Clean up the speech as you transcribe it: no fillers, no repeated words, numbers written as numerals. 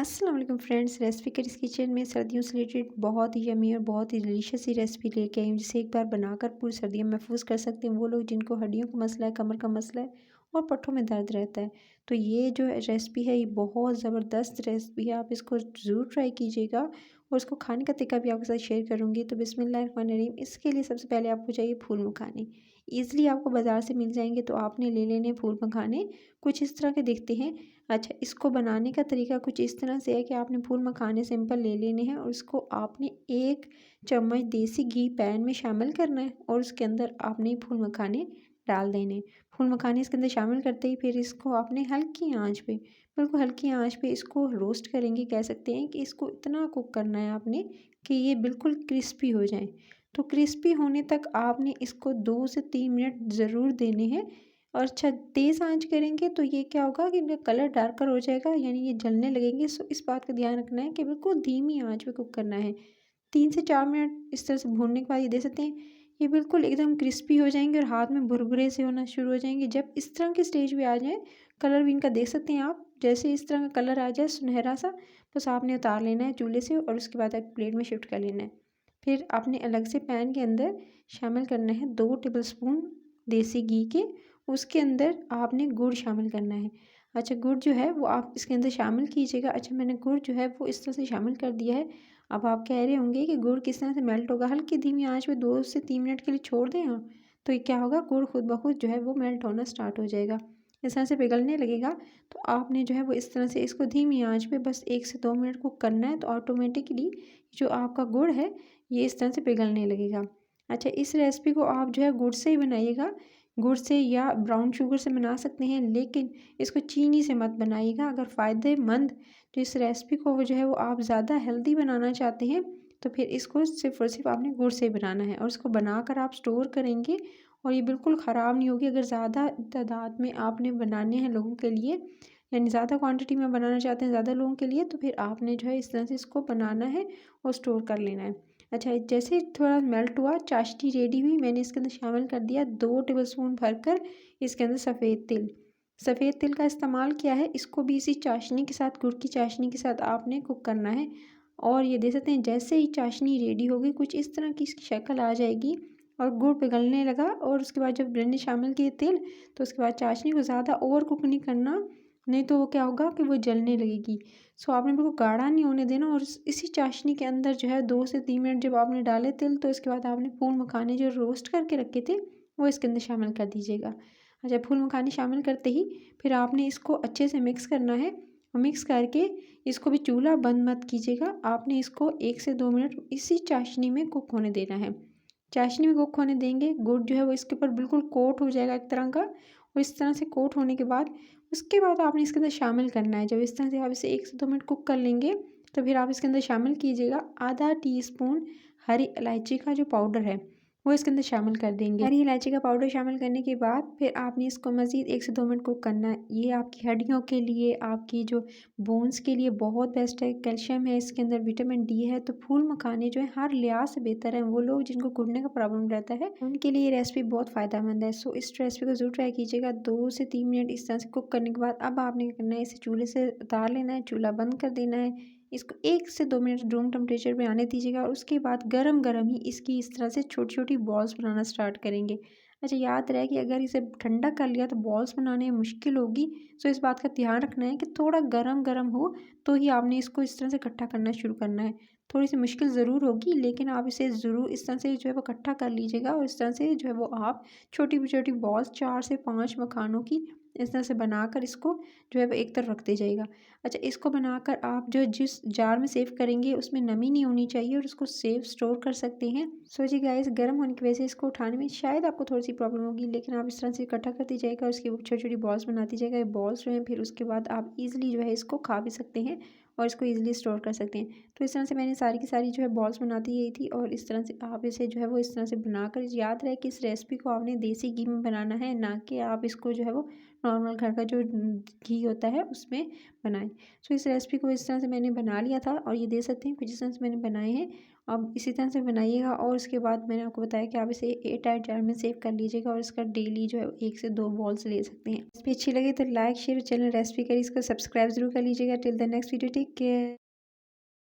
अस्सलाम वालेकुम friends, recipe करिस किचन में सर्दियों से रिलेटेड बहुत ही यम्मी और बहुत ही डिलीशियस सी रेसिपी लेके आई हूँ, जिसे एक बार बनाकर पूरी सर्दियाँ महफूज कर सकते हैं वो लोग जिनको हड्डियों का मसला है, कमर का मसला है और पट्टों में दर्द रहता है। तो ये जो रेसिपी है ये बहुत ज़बरदस्त रेसिपी है, आप इसको ज़रूर ट्राई कीजिएगा और इसको खाने का तरीका भी आपके साथ शेयर करूँगी। तो बिस्मिल्लाहिर्रहमानिर्रहीम, इसके लिए सबसे पहले आपको चाहिए फूल मखाने। ईज़िली आपको बाज़ार से मिल जाएंगे, तो आपने ले लेने फूल मखाने। कुछ इस तरह के दिखते हैं। अच्छा, इसको बनाने का तरीका कुछ इस तरह से है कि आपने फूल मखाने सिंपल ले लेने हैं और इसको आपने 1 चम्मच देसी घी पैन में शामिल करना है और उसके अंदर आपने फूल मखाने डाल देने। फूल मखाने इसके अंदर शामिल करते ही फिर इसको आपने हल्की आंच पे, बिल्कुल हल्की आंच पे इसको रोस्ट करेंगे। कह सकते हैं कि इसको इतना कुक करना है आपने कि ये बिल्कुल क्रिस्पी हो जाए। तो क्रिस्पी होने तक आपने इसको 2 से 3 मिनट ज़रूर देने हैं। और अच्छा, तेज़ आंच करेंगे तो ये क्या होगा कि इनका कलर डार्कर हो जाएगा, यानी ये जलने लगेंगे। सो इस बात का ध्यान रखना है कि बिल्कुल धीमी आंच पे कुक करना है। 3 से 4 मिनट इस तरह से भूनने के बाद ये देख सकते हैं ये बिल्कुल एकदम क्रिस्पी हो जाएंगे और हाथ में भुरभुरे से होना शुरू हो जाएंगे। जब इस तरह के स्टेज पे आ जाए, कलर भी इनका देख सकते हैं आप, जैसे इस तरह का कलर आ जाए सुनहरा सा, बस आपने उतार लेना है चूल्हे से और उसके बाद एक प्लेट में शिफ्ट कर लेना है। फिर आपने अलग से पैन के अंदर शामिल करना है 2 टेबल स्पून देसी घी के। उसके अंदर आपने गुड़ शामिल करना है। अच्छा, गुड़ जो है वो आप इसके अंदर शामिल कीजिएगा। अच्छा, मैंने गुड़ जो है वो इस तरह से शामिल कर दिया है। अब आप कह रहे होंगे कि गुड़ किस तरह से मेल्ट होगा। हल्की धीमी आंच पे 2 से 3 मिनट के लिए छोड़ दें आप, तो ये क्या होगा, गुड़ खुद ब खुद जो है वो मेल्ट होना स्टार्ट हो जाएगा। इस तरह से पिघलने लगेगा। तो आपने जो है वो इस तरह से इसको धीमी आंच पे बस 1 से 2 मिनट कुक करना है, तो ऑटोमेटिकली जो आपका गुड़ है ये इस तरह से पिघलने लगेगा। अच्छा, इस रेसिपी को आप जो है गुड़ से ही बनाइएगा। गुड़ से या ब्राउन शुगर से बना सकते हैं, लेकिन इसको चीनी से मत बनाइएगा। अगर फ़ायदेमंद जो इस रेसिपी को वो जो है वो आप ज़्यादा हेल्दी बनाना चाहते हैं, तो फिर इसको सिर्फ़ और सिर्फ आपने गुड़ से ही बनाना है और इसको बनाकर आप स्टोर करेंगे और ये बिल्कुल ख़राब नहीं होगी। अगर ज़्यादा तादाद में आपने बनाने हैं लोगों के लिए, यानी ज़्यादा क्वांटिटी में बनाना चाहते हैं ज़्यादा लोगों के लिए, तो फिर आपने जो है इस तरह से इसको बनाना है और स्टोर कर लेना है। अच्छा, जैसे थोड़ा मेल्ट हुआ, चाशनी रेडी हुई, मैंने इसके अंदर शामिल कर दिया 2 टेबलस्पून भरकर इसके अंदर सफ़ेद तिल। सफ़ेद तिल का इस्तेमाल किया है, इसको भी इसी चाशनी के साथ, गुड़ की चाशनी के साथ आपने कुक करना है। और ये देख सकते हैं जैसे ही चाशनी रेडी होगी, कुछ इस तरह की इसकी शक्ल आ जाएगी और गुड़ पिघलने लगा। और उसके बाद जब मैंने शामिल किए तिल, तो उसके बाद चाशनी को ज़्यादा ओवर कुक नहीं करना, नहीं तो वो क्या होगा कि वो जलने लगेगी। सो आपने बिल्कुल गाढ़ा नहीं होने देना। और इसी चाशनी के अंदर जो है 2 से 3 मिनट जब आपने डाले तिल, तो इसके बाद आपने फूल मखाने जो रोस्ट करके रखे थे वो इसके अंदर शामिल कर दीजिएगा। अच्छा, फूल मखाने शामिल करते ही फिर आपने इसको अच्छे से मिक्स करना है और मिक्स करके इसको भी चूल्हा बंद मत कीजिएगा। आपने इसको 1 से 2 मिनट इसी चाशनी में कुक होने देना है। चाशनी में कुक होने देंगे, गुड़ जो है वो इसके ऊपर बिल्कुल कोट हो जाएगा एक तरह का। और इस तरह से कोट होने के बाद उसके बाद आपने इसके अंदर शामिल करना है। जब इस तरह से आप इसे 1 से 2 मिनट कुक कर लेंगे, तो फिर आप इसके अंदर शामिल कीजिएगा आधा टीस्पून हरी इलायची का जो पाउडर है वो इसके अंदर शामिल कर देंगे। हरी इलायची का पाउडर शामिल करने के बाद फिर आपने इसको मज़ीद 1 से 2 मिनट कुक करना है। ये आपकी हड्डियों के लिए, आपकी जो बोन्स के लिए बहुत बेस्ट है। कैल्शियम है इसके अंदर, विटामिन डी है। तो फूल मखाने जो है हर लिहाज से बेहतर है। वो लोग जिनको घुटने का प्रॉब्लम रहता है उनके लिए ये रेसिपी बहुत फ़ायदेमंद है। सो इस रेसिपी को ज़रूर ट्राई कीजिएगा। 2 से 3 मिनट इस तरह से कुक करने के बाद अब आपने क्या करना है, इसे चूल्हे से उतार लेना है, चूल्हा बंद कर देना है। इसको 1 से 2 मिनट रूम टेम्परेचर पे आने दीजिएगा और उसके बाद गरम-गरम ही इसकी इस तरह से छोटी-छोटी बॉल्स बनाना स्टार्ट करेंगे। अच्छा, याद रहे कि अगर इसे ठंडा कर लिया तो बॉल्स बनाने में मुश्किल होगी। सो इस बात का ध्यान रखना है कि थोड़ा गरम-गरम हो तो ही आपने इसको इस तरह से इकट्ठा करना शुरू करना है। थोड़ी सी मुश्किल ज़रूर होगी, लेकिन आप इसे ज़रूर इस तरह से जो है वो इकट्ठा कर लीजिएगा और इस तरह से जो है वो आप छोटी-छोटी बॉल्स 4 से 5 मखानों की इस तरह से बनाकर इसको जो है वो एक तरफ रख दीजिएगा। अच्छा, इसको बनाकर आप जो जिस जार में सेव करेंगे उसमें नमी नहीं होनी चाहिए और उसको सेफ स्टोर कर सकते हैं। सो जी गाइस, गर्म होने की वजह से इसको उठाने में शायद आपको थोड़ी सी प्रॉब्लम होगी, लेकिन आप इस तरह से इकट्ठा कर दीजिएगा और उसकी छोटी-छोटी बॉल्स बना दीजिएगा। ये बॉल्स जो हैं फिर उसके बाद आप ईज़िली जो है इसको खा भी सकते हैं और इसको ईज़िली स्टोर कर सकते हैं। तो इस तरह से मैंने सारी की सारी जो है बॉल्स बनाती गई थी और इस तरह से आप इसे जो है वो इस तरह से बनाकर, याद रहे कि इस रेसिपी को आपने देसी घी में बनाना है, ना कि आप इसको जो है वो नॉर्मल घर का जो घी होता है उसमें बनाएं। सो इस रेसिपी को इस तरह से मैंने बना लिया था और ये देख सकते हैं कुछ इस तरह से मैंने बनाए हैं। अब इसी तरह से बनाइएगा और उसके बाद मैंने आपको बताया कि आप इसे एयरटाइट जार में सेव कर लीजिएगा और इसका डेली जो है 1 से 2 बॉल्स ले सकते हैं। रेसिपी अच्छी लगे तो लाइक शेयर चैनल रेसिपी करी इसको सब्सक्राइब जरूर कर लीजिएगा। Till the next video take care.